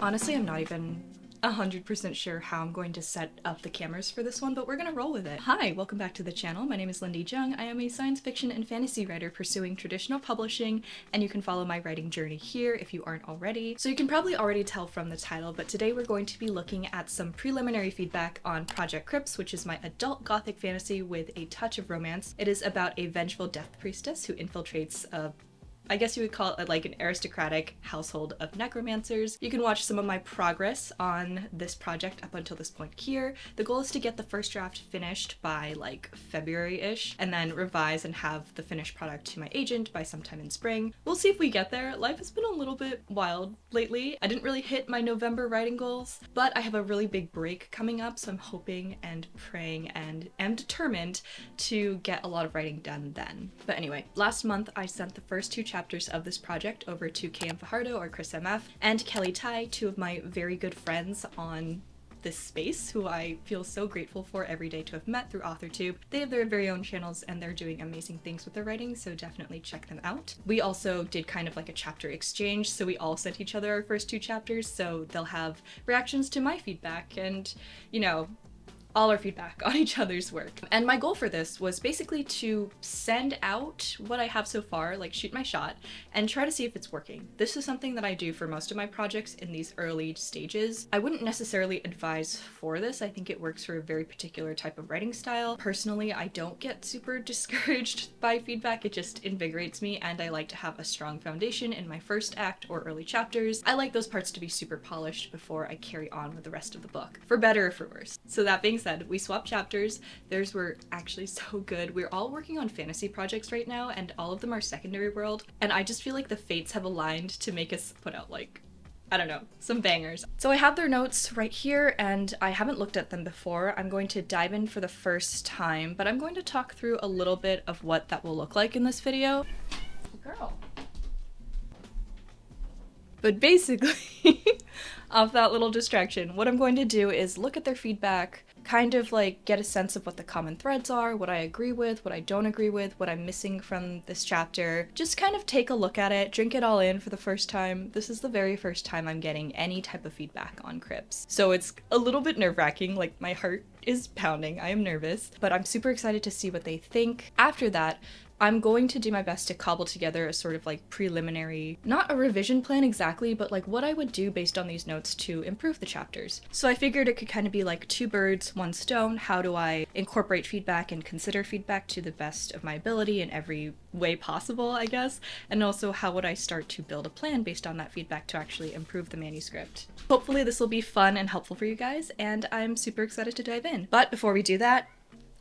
Honestly, I'm not even 100% sure how I'm going to set up the cameras for this one, but we're gonna roll with it. Hi, welcome back to the channel. My name is lynndjung. I am a science fiction and fantasy writer pursuing traditional publishing, and you can follow my writing journey here if you aren't already. So you can probably already tell from the title, but today we're going to be looking at some preliminary feedback on Project CRYPTS, which is my adult gothic fantasy with a touch of romance. It is about a vengeful death priestess who infiltrates I guess you would call it like an aristocratic household of necromancers. You can watch some of my progress on this project up until this point here. The goal is to get the first draft finished by like February-ish, and then revise and have the finished product to my agent by sometime in spring. We'll see if we get there. Life has been a little bit wild lately. I didn't really hit my November writing goals, but I have a really big break coming up, so I'm hoping and praying and am determined to get a lot of writing done then. But anyway, last month I sent the first two chapters of this project over to KM Fajardo, or Kris MF, and Kelly Tai, two of my very good friends on this space, who I feel so grateful for every day to have met through AuthorTube. They have their very own channels and they're doing amazing things with their writing, so definitely check them out. We also did kind of like a chapter exchange, so we all sent each other our first two chapters, so they'll have reactions to my feedback and, you know, all our feedback on each other's work. And my goal for this was basically to send out what I have so far, like shoot my shot, and try to see if it's working. This is something that I do for most of my projects in these early stages. I wouldn't necessarily advise for this. I think it works for a very particular type of writing style. Personally, I don't get super discouraged by feedback. It just invigorates me, and I like to have a strong foundation in my first act or early chapters. I like those parts to be super polished before I carry on with the rest of the book, for better or for worse. So that being said, we swapped chapters. Theirs were actually so good. We're all working on fantasy projects right now, and all of them are secondary world, and I just feel like the fates have aligned to make us put out, like, I don't know, some bangers. So I have their notes right here, and I haven't looked at them before. I'm going to dive in for the first time, but I'm going to talk through a little bit of what that will look like in this video. Girl. But basically, off that little distraction, what I'm going to do is look at their feedback, kind of like get a sense of what the common threads are, what I agree with, what I don't agree with, what I'm missing from this chapter. Just kind of take a look at it, drink it all in for the first time. This is the very first time I'm getting any type of feedback on CRYPTS. So it's a little bit nerve-wracking, like my heart is pounding, I am nervous, but I'm super excited to see what they think. After that, I'm going to do my best to cobble together a sort of like preliminary, not a revision plan exactly, but like what I would do based on these notes to improve the chapters. So I figured it could kind of be like two birds, one stone. How do I incorporate feedback and consider feedback to the best of my ability in every way possible, I guess? And also, how would I start to build a plan based on that feedback to actually improve the manuscript? Hopefully this will be fun and helpful for you guys, and I'm super excited to dive in. But before we do that,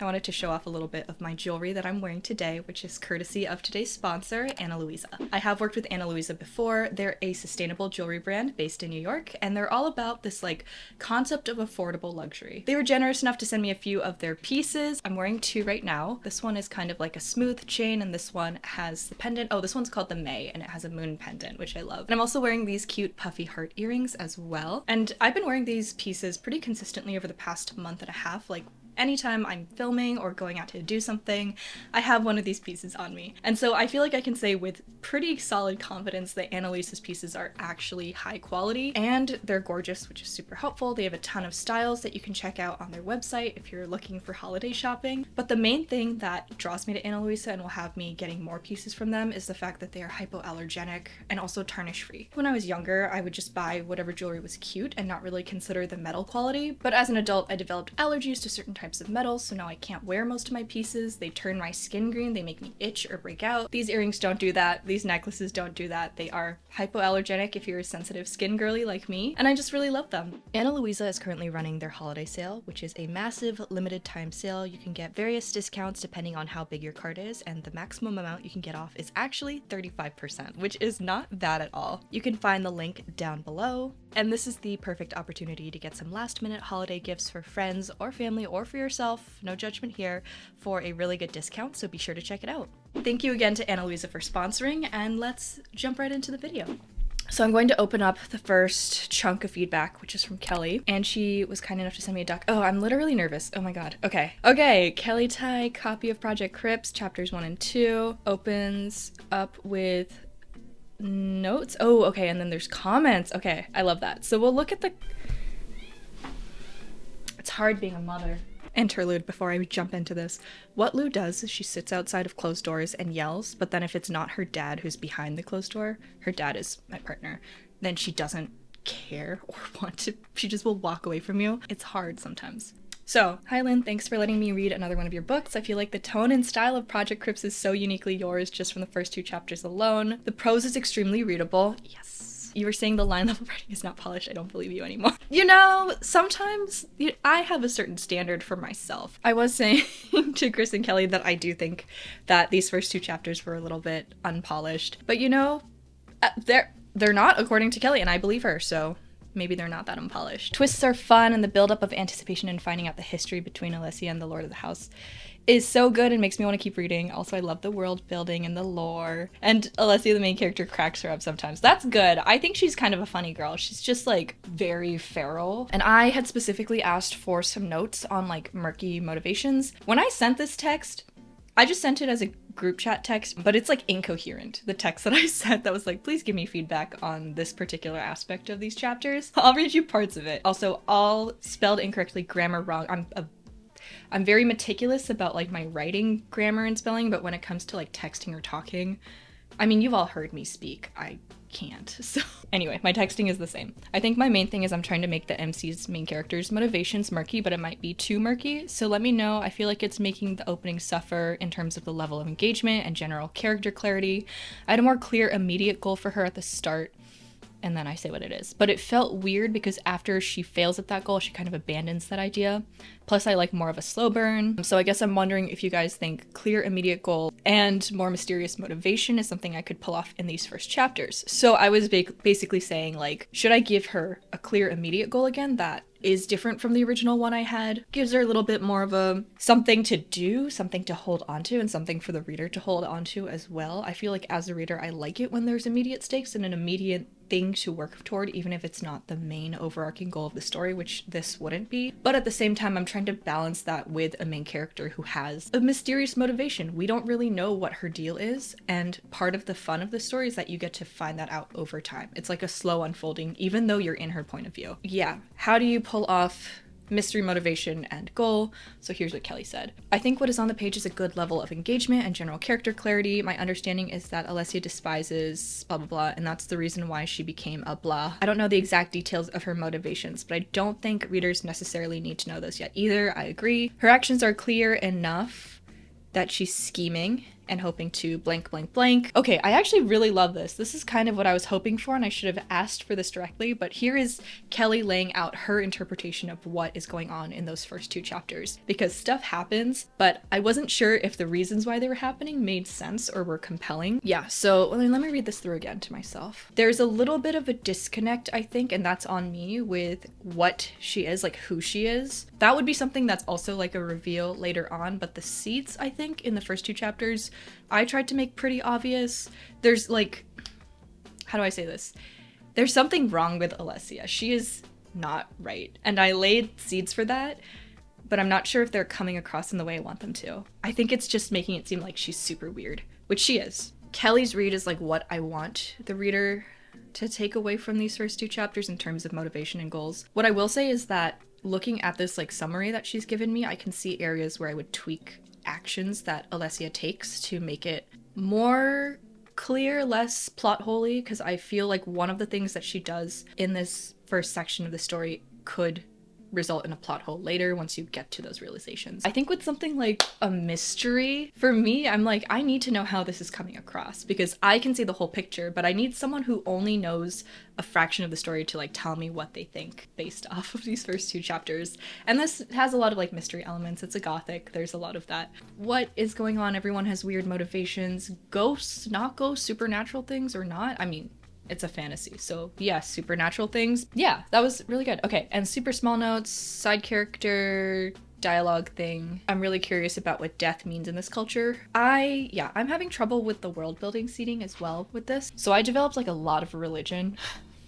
I wanted to show off a little bit of my jewelry that I'm wearing today, which is courtesy of today's sponsor, LUISA. I have worked with LUISA before. They're a sustainable jewelry brand based in New York, and they're all about this like concept of affordable luxury. They were generous enough to send me a few of their pieces. I'm wearing two right now. This one is kind of like a smooth chain, and this one has the pendant. Oh, this one's called the May, and it has a moon pendant, which I love. And I'm also wearing these cute puffy heart earrings as well. And I've been wearing these pieces pretty consistently over the past month and a half, like anytime I'm filming or going out to do something, I have one of these pieces on me. And so I feel like I can say with pretty solid confidence that Annalisa's pieces are actually high quality, and they're gorgeous, which is super helpful. They have a ton of styles that you can check out on their website if you're looking for holiday shopping. But the main thing that draws me to Annalisa and will have me getting more pieces from them is the fact that they are hypoallergenic and also tarnish free. When I was younger, I would just buy whatever jewelry was cute and not really consider the metal quality. But as an adult, I developed allergies to certain types of metals, so now I can't wear most of my pieces. They turn my skin green, they make me itch or break out. These earrings don't do that, these necklaces don't do that. They are hypoallergenic if you're a sensitive skin girly like me, and I just really love them. Ana Luisa is currently running their holiday sale, which is a massive limited time sale. You can get various discounts depending on how big your card is, and the maximum amount you can get off is actually 35%, which is not bad at all. You can find the link down below, and this is the perfect opportunity to get some last minute holiday gifts for friends or family or for yourself, no judgment here, for a really good discount, so be sure to check it out. Thank you again to Ana Luisa for sponsoring, and let's jump right into the video. So I'm going to open up the first chunk of feedback, which is from Kelly, and she was kind enough to send me a doc. Oh, I'm literally nervous. Oh my god. Okay, Kelly Tai, copy of Project CRYPTS, chapters 1 and 2, opens up with notes. Oh, okay, and then there's comments. Okay, I love that. So we'll look at the... It's hard being a mother. Interlude before I jump into this. What Lou does is she sits outside of closed doors and yells, but then if it's not her dad who's behind the closed door, her dad is my partner, then she doesn't care or want to. She just will walk away from you. It's hard sometimes. So, hi Lynn, thanks for letting me read another one of your books. I feel like the tone and style of Project CRYPTS is so uniquely yours just from the first 2 chapters alone. The prose is extremely readable. Yes. You were saying the line level writing is not polished. I don't believe you anymore. You know, sometimes I have a certain standard for myself. I was saying to Kris and Kelly that I do think that these first 2 chapters were a little bit unpolished. But you know, they're not, according to Kelly, and I believe her, so... maybe they're not that unpolished. Twists are fun, and the buildup of anticipation and finding out the history between Alessia and the Lord of the House is so good and makes me want to keep reading. Also, I love the world building and the lore. And Alessia, the main character, cracks her up sometimes. That's good. I think she's kind of a funny girl. She's just, like, very feral. And I had specifically asked for some notes on, like, murky motivations. When I sent this text, I just sent it as a group chat text, but it's like incoherent. The text that I sent that was like, please give me feedback on this particular aspect of these chapters. I'll read you parts of it. Also, all spelled incorrectly, grammar wrong. I'm very meticulous about like my writing grammar and spelling, but when it comes to like texting or talking, I mean, you've all heard me speak. I can't. So anyway, my texting is the same. I think my main thing is I'm trying to make the MC's main character's motivations murky, but it might be too murky. So let me know. I feel like it's making the opening suffer in terms of the level of engagement and general character clarity. I had a more clear immediate goal for her at the start, and then I say what it is. But it felt weird because after she fails at that goal, she kind of abandons that idea. Plus, I like more of a slow burn. So I guess I'm wondering if you guys think clear immediate goal and more mysterious motivation is something I could pull off in these first chapters. So I was basically saying, like, should I give her a clear immediate goal again that is different from the original one I had? Gives her a little bit more of a something to do, something to hold onto, and something for the reader to hold onto as well. I feel like as a reader, I like it when there's immediate stakes and an immediate thing to work toward, even if it's not the main overarching goal of the story, which this wouldn't be. But at the same time, I'm trying to balance that with a main character who has a mysterious motivation. We don't really know what her deal is, and part of the fun of the story is that you get to find that out over time. It's like a slow unfolding, even though you're in her point of view. Yeah, how do you pull off mystery, motivation, and goal? So here's what Kelly said. I think what is on the page is a good level of engagement and general character clarity. My understanding is that Alessia despises blah blah blah, and that's the reason why she became a blah. I don't know the exact details of her motivations, but I don't think readers necessarily need to know those yet either. I agree. Her actions are clear enough that she's scheming and hoping to blank, blank, blank. Okay, I actually really love this. This is kind of what I was hoping for, and I should have asked for this directly, but here is Kelly laying out her interpretation of what is going on in those first 2 chapters, because stuff happens, but I wasn't sure if the reasons why they were happening made sense or were compelling. Yeah, so let me read this through again to myself. There's a little bit of a disconnect, I think, and that's on me with what she is, like who she is. That would be something that's also like a reveal later on, but the seeds, I think, in the first 2 chapters, I tried to make pretty obvious. There's like, how do I say this? There's something wrong with Alessia. She is not right. And I laid seeds for that, but I'm not sure if they're coming across in the way I want them to. I think it's just making it seem like she's super weird, which she is. Kelly's read is like what I want the reader to take away from these first 2 chapters in terms of motivation and goals. What I will say is that looking at this like summary that she's given me, I can see areas where I would tweak actions that Alessia takes to make it more clear, less plot holy, because I feel like one of the things that she does in this first section of the story could result in a plot hole later once you get to those realizations. I think with something like a mystery, for me, I'm like, I need to know how this is coming across because I can see the whole picture, but I need someone who only knows a fraction of the story to like tell me what they think based off of these first 2 chapters. And this has a lot of like mystery elements. It's a gothic. There's a lot of that. What is going on? Everyone has weird motivations. Ghosts, not ghosts, supernatural things or not. I mean, it's a fantasy, so yeah, supernatural things. Yeah, that was really good. Okay, and super small notes, side character, dialogue thing. I'm really curious about what death means in this culture. I'm having trouble with the world building seating as well with this. So I developed like a lot of religion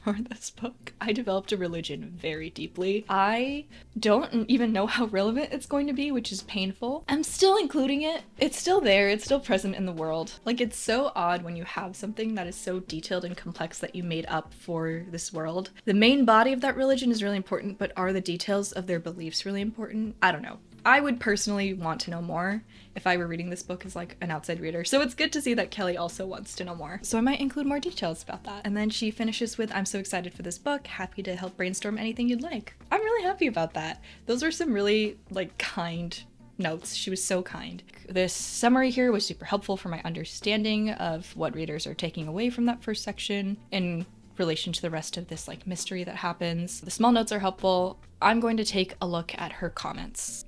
for this book. I developed a religion very deeply. I don't even know how relevant it's going to be, which is painful. I'm still including it. It's still there. It's still present in the world. Like, it's so odd when you have something that is so detailed and complex that you made up for this world. The main body of that religion is really important, but are the details of their beliefs really important? I don't know. I would personally want to know more if I were reading this book as like an outside reader. So it's good to see that Kelly also wants to know more. So I might include more details about that. And then she finishes with, I'm so excited for this book. Happy to help brainstorm anything you'd like. I'm really happy about that. Those were some really like kind notes. She was so kind. This summary here was super helpful for my understanding of what readers are taking away from that first section in relation to the rest of this like mystery that happens. The small notes are helpful. I'm going to take a look at her comments.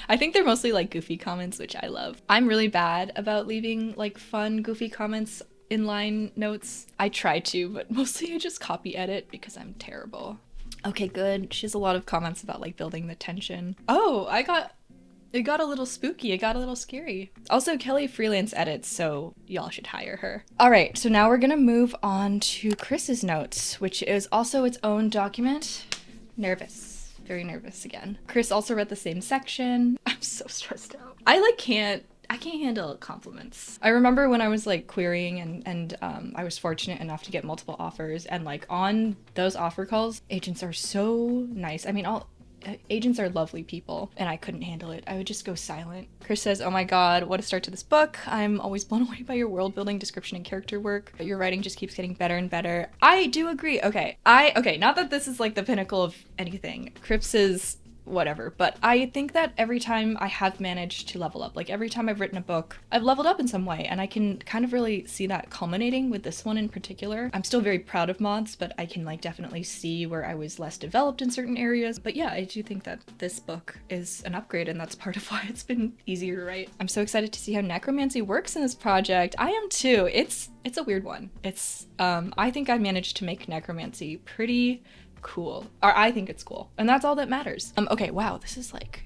I think they're mostly like goofy comments, which I love. I'm really bad about leaving like fun, goofy comments in line notes. I try to, but mostly I just copy edit because I'm terrible. Okay, good. She has a lot of comments about like building the tension. Oh, it got a little spooky. It got a little scary. Also, Kelly freelance edits, so y'all should hire her. All right, so now we're gonna move on to Kris's notes, which is also its own document. Nervous. Very nervous again. Kris also read the same section. I'm so stressed out. I can't handle compliments. I remember when I was like querying and I was fortunate enough to get multiple offers, and like on those offer calls, agents are so nice. I mean, agents are lovely people, and I couldn't handle it. I would just go silent. Kris says, oh my god, what a start to this book. I'm always blown away by your world building, description, and character work. Your writing just keeps getting better and better. I do agree. Okay, not that this is like the pinnacle of anything. Crypts is whatever, but I think that every time I have managed to level up, like every time I've written a book, I've leveled up in some way, and I can kind of really see that culminating with this one in particular. I'm still very proud of mods, but I can like definitely see where I was less developed in certain areas. But yeah, I do think that this book is an upgrade, and that's part of why it's been easier to write. I'm so excited to see how necromancy works in this project. I am too. It's a weird one. It's I think I managed to make necromancy pretty cool, or I think it's cool, and that's all that matters. Okay, wow, this is like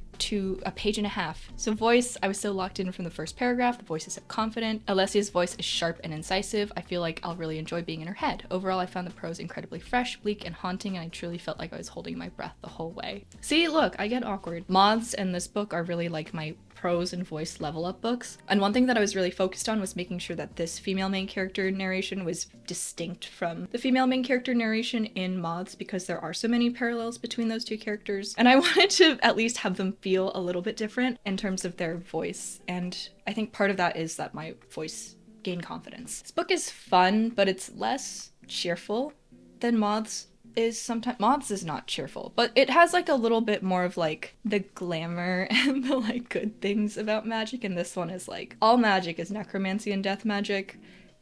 a page and a half. So voice, I was so locked in from the first paragraph. The voice is so confident. Alessia's voice is sharp and incisive. I feel like I'll really enjoy being in her head. Overall, I found the prose incredibly fresh, bleak, and haunting, and I truly felt like I was holding my breath the whole way. See, look, I get awkward. Moths and this book are really like my prose and voice level up books. And one thing that I was really focused on was making sure that this female main character narration was distinct from the female main character narration in Moths, because there are so many parallels between those two characters. And I wanted to at least have them feel a little bit different in terms of their voice. And I think part of that is that my voice gained confidence. This book is fun, but it's less cheerful than Moths is sometimes. Moths is not cheerful, but it has like a little bit more of like the glamour and the like good things about magic, and this one is like all magic is necromancy and death magic,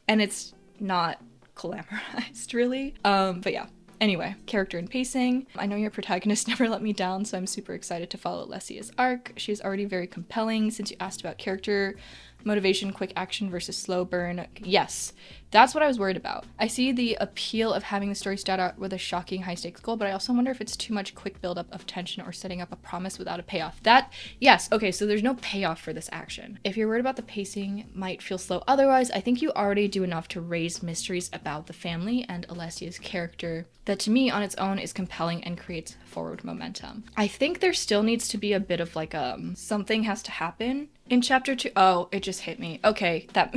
and it's not glamorized really. But yeah. Anyway, character and pacing. I know your protagonist never let me down, so I'm super excited to follow Alessia's arc. She is already very compelling. Since you asked about character motivation, quick action versus slow burn, yes, that's what I was worried about. I see the appeal of having the story start out with a shocking high-stakes goal, but I also wonder if it's too much quick buildup of tension or setting up a promise without a payoff. Yes, okay, so there's no payoff for this action. If you're worried about the pacing might feel slow otherwise, I think you already do enough to raise mysteries about the family and Alessia's character that to me on its own is compelling and creates forward momentum. I think there still needs to be a bit of like something has to happen in chapter 2. Oh, it just hit me. Okay, that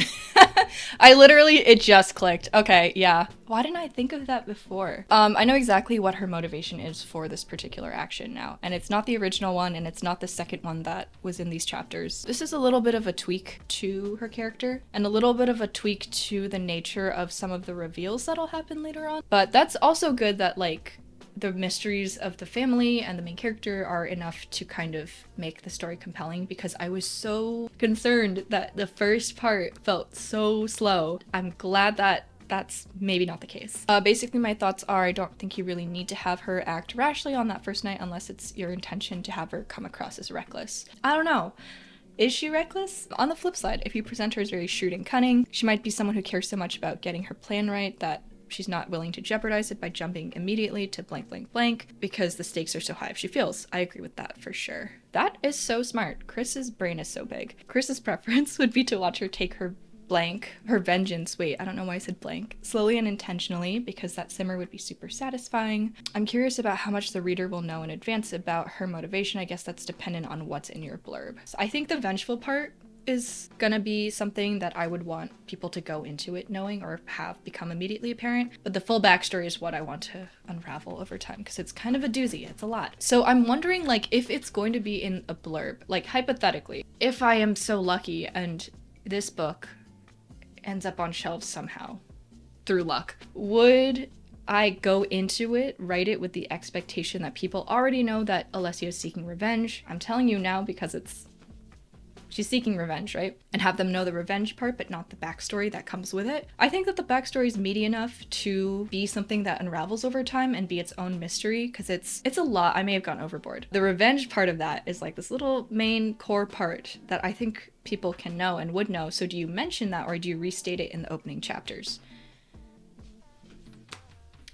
it just clicked. Okay, yeah. Why didn't I think of that before? I know exactly what her motivation is for this particular action now, and it's not the original one, and it's not the second one that was in these chapters. This is a little bit of a tweak to her character, and a little bit of a tweak to the nature of some of the reveals that'll happen later on. But that's also good that like the mysteries of the family and the main character are enough to kind of make the story compelling, because I was so concerned that the first part felt so slow. I'm glad that that's maybe not the case. Basically my thoughts are, I don't think you really need to have her act rashly on that first night unless it's your intention to have her come across as reckless. I don't know. Is she reckless? On the flip side, if you present her as very shrewd and cunning, she might be someone who cares so much about getting her plan right that she's not willing to jeopardize it by jumping immediately to blank blank blank because the stakes are so high if she feels. I agree with that for sure. That is so smart. Kris's brain is so big. Kris's preference would be to watch her take her blank, her vengeance, wait, I don't know why I said blank, slowly and intentionally, because that simmer would be super satisfying. I'm curious about how much the reader will know in advance about her motivation. I guess that's dependent on what's in your blurb. So I think the vengeful part is gonna be something that I would want people to go into it knowing or have become immediately apparent, but the full backstory is what I want to unravel over time, because it's kind of a doozy. It's a lot. So I'm wondering, like, if it's going to be in a blurb, like hypothetically, if I am so lucky and this book ends up on shelves somehow through luck, would I go into it, write it with the expectation that people already know that Alessia is seeking revenge? I'm telling you now because she's seeking revenge, right? And have them know the revenge part, but not the backstory that comes with it. I think that the backstory is meaty enough to be something that unravels over time and be its own mystery, because it's a lot. I may have gone overboard. The revenge part of that is like this little main core part that I think people can know and would know. So do you mention that, or do you restate it in the opening chapters?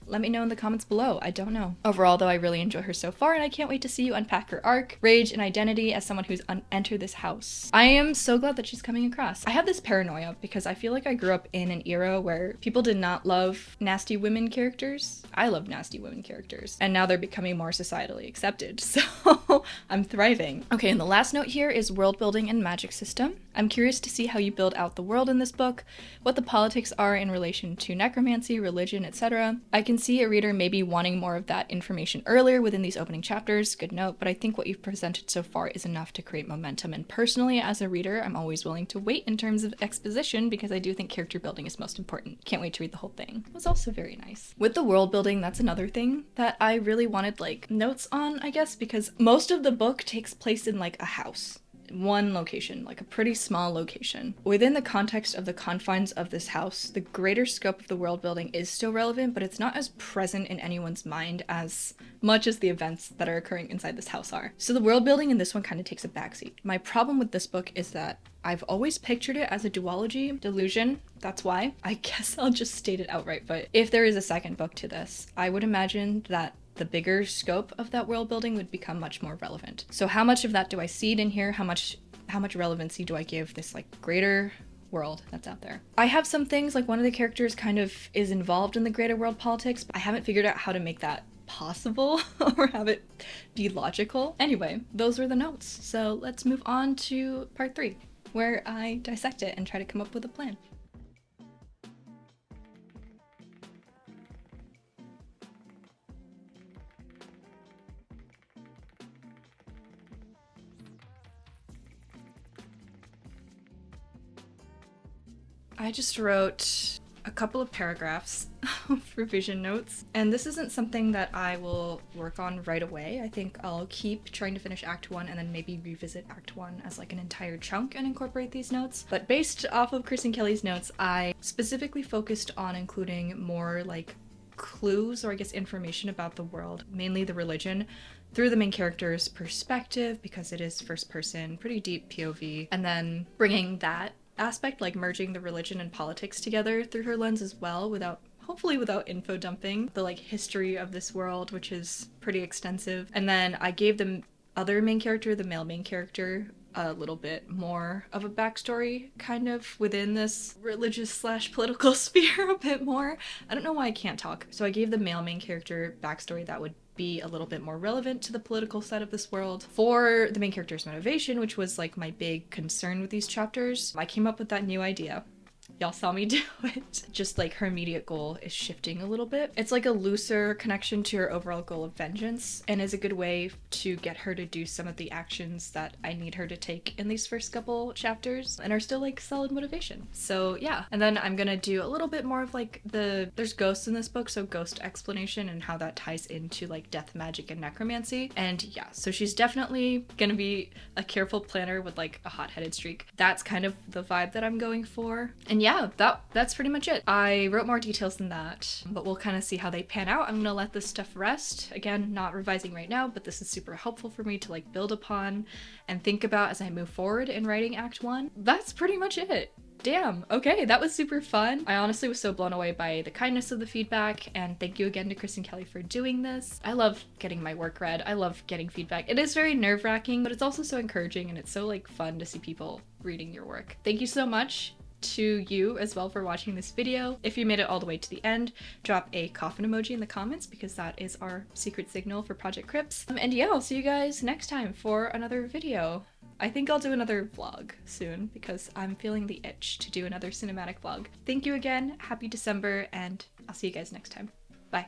Let me know in the comments below. I don't know. Overall, though, I really enjoy her so far, and I can't wait to see you unpack her arc, rage, and identity as someone who's entered this house. I am so glad that she's coming across. I have this paranoia because I feel like I grew up in an era where people did not love nasty women characters. I love nasty women characters, and now they're becoming more societally accepted, so I'm thriving. Okay, and the last note here is world building and magic system. I'm curious to see how you build out the world in this book, what the politics are in relation to necromancy, religion, etc. I can see a reader maybe wanting more of that information earlier within these opening chapters, good note, but I think what you've presented so far is enough to create momentum, and personally as a reader I'm always willing to wait in terms of exposition because I do think character building is most important. Can't wait to read the whole thing. It was also very nice. With the world building, that's another thing that I really wanted like notes on, I guess, because most of the book takes place in like a house. One location, like a pretty small location. Within the context of the confines of this house, the greater scope of the world building is still relevant, but it's not as present in anyone's mind as much as the events that are occurring inside this house are. So the world building in this one kind of takes a backseat. My problem with this book is that I've always pictured it as a duology delusion. That's why. I guess I'll just state it outright, but if there is a second book to this, I would imagine that the bigger scope of that world building would become much more relevant. So how much of that do I seed in here? How much relevancy do I give this like greater world that's out there? I have some things, like one of the characters kind of is involved in the greater world politics, but I haven't figured out how to make that possible or have it be logical. Anyway, those were the notes. So let's move on to part 3, where I dissect it and try to come up with a plan. I just wrote a couple of paragraphs of revision notes, and this isn't something that I will work on right away. I think I'll keep trying to finish Act 1 and then maybe revisit Act 1 as like an entire chunk and incorporate these notes. But based off of Kris and Kelly's notes, I specifically focused on including more like clues, or I guess information about the world, mainly the religion, through the main character's perspective, because it is first person, pretty deep POV, and then bringing that aspect, like merging the religion and politics together through her lens as well, hopefully without info dumping the like history of this world, which is pretty extensive. And then I gave the other main character, the male main character, a little bit more of a backstory kind of within this religious / political sphere a bit more. I don't know why I can't talk. So I gave the male main character backstory that would be a little bit more relevant to the political side of this world. For the main character's motivation, which was like my big concern with these chapters, I came up with that new idea. Y'all saw me do it. Just like her immediate goal is shifting a little bit. It's like a looser connection to her overall goal of vengeance, and is a good way to get her to do some of the actions that I need her to take in these first couple chapters and are still like solid motivation. So yeah, and then I'm gonna do a little bit more of like there's ghosts in this book, so ghost explanation and how that ties into like death magic and necromancy. And yeah, so she's definitely gonna be a careful planner with like a hot-headed streak. That's kind of the vibe that I'm going for. And yeah, that's pretty much it. I wrote more details than that, but we'll kind of see how they pan out. I'm gonna let this stuff rest. Again, not revising right now, but this is super helpful for me to like build upon and think about as I move forward in writing Act 1. That's pretty much it. Damn, okay, that was super fun. I honestly was so blown away by the kindness of the feedback, and thank you again to Kris and Kelly for doing this. I love getting my work read. I love getting feedback. It is very nerve-wracking, but it's also so encouraging, and it's so like fun to see people reading your work. Thank you so much to you as well for watching this video. If you made it all the way to the end, drop a coffin emoji in the comments because that is our secret signal for Project CRYPTS. And yeah, I'll see you guys next time for another video. I think I'll do another vlog soon because I'm feeling the itch to do another cinematic vlog. Thank you again, happy December, and I'll see you guys next time. Bye.